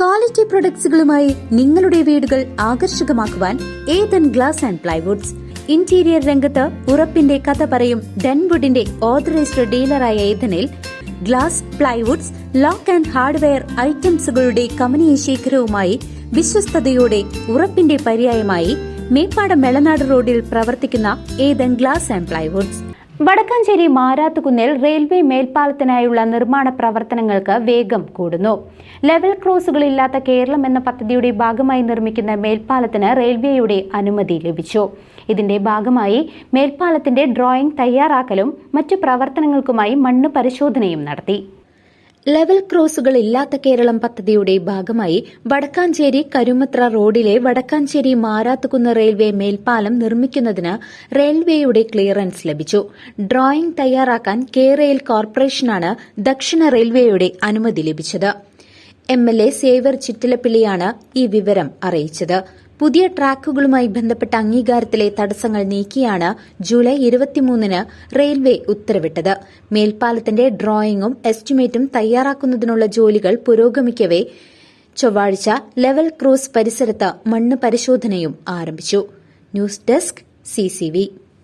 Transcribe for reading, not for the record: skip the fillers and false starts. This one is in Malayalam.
ക്വാളിറ്റി പ്രൊഡക്ട്സുകളുമായി നിങ്ങളുടെ വീടുകൾ ആകർഷകമാക്കുവാൻ Ethan glass and plywoods. Interior രംഗത്ത് ഉറപ്പിന്റെ കഥ പറയും ഡെൻവുഡിന്റെ ഓതറൈസ്ഡ് ഡീലറായ ഏതനിൽ glass, plywoods, lock and hardware ഐറ്റംസുകളുടെ കമനീയ ശേഖരവുമായി വിശ്വസ്തയോടെ ഉറപ്പിന്റെ പര്യായമായി മേപ്പാടം മെളനാട് റോഡിൽ പ്രവർത്തിക്കുന്ന Ethan glass and plywoods. Wadakkanchery മാരാത്തുകുന്നിൽ റെയിൽവേ മേൽപ്പാലത്തിനായുള്ള നിർമ്മാണ പ്രവർത്തനങ്ങൾക്ക് വേഗം കൂടുന്നു. ലെവൽ ക്രോസുകളില്ലാത്ത കേരളം എന്ന പദ്ധതിയുടെ ഭാഗമായി നിർമ്മിക്കുന്ന മേൽപ്പാലത്തിന് റെയിൽവേയുടെ അനുമതി ലഭിച്ചു. ഇതിന്റെ ഭാഗമായി മേൽപ്പാലത്തിന്റെ ഡ്രോയിംഗ് തയ്യാറാക്കലും മറ്റു പ്രവർത്തനങ്ങൾക്കുമായി മണ്ണ് പരിശോധനയും നടത്തി. ലെവൽ ക്രോസുകൾ ഇല്ലാത്ത കേരളം പദ്ധതിയുടെ ഭാഗമായി വടക്കാഞ്ചേരി കരുമത്ര റോഡിലെ വടക്കാഞ്ചേരി മാരാത്തുകുന്ന് റെയിൽവേ മേൽപ്പാലം നിർമ്മിക്കുന്നതിന് റെയിൽവേയുടെ ക്ലിയറൻസ് ലഭിച്ചു. ഡ്രോയിംഗ് തയ്യാറാക്കാൻ കെ-റെയിൽ കോർപ്പറേഷനാണ് ദക്ഷിണ റെയിൽവേയുടെ അനുമതി ലഭിച്ചത്. MLA സേവ്യർ ചിറ്റിലപ്പിള്ളിയാണ് ഈ വിവരം അറിയിച്ചത്. പുതിയ ട്രാക്കുകളുമായി ബന്ധപ്പെട്ട അംഗീകാരത്തിലെ തടസ്സങ്ങൾ നീക്കിയാണ് ജൂലൈ 23-ന് റെയിൽവേ ഉത്തരവിട്ടത്. മേൽപ്പാലത്തിന്റെ ഡ്രോയിംഗും എസ്റ്റിമേറ്റും തയ്യാറാക്കുന്നതിനുള്ള ജോലികൾ പുരോഗമിക്കവെ ചൊവ്വാഴ്ച ലെവൽ ക്രോസ് പരിസരത്ത് മണ്ണ് പരിശോധനയും ആരംഭിച്ചു. News desk CCV.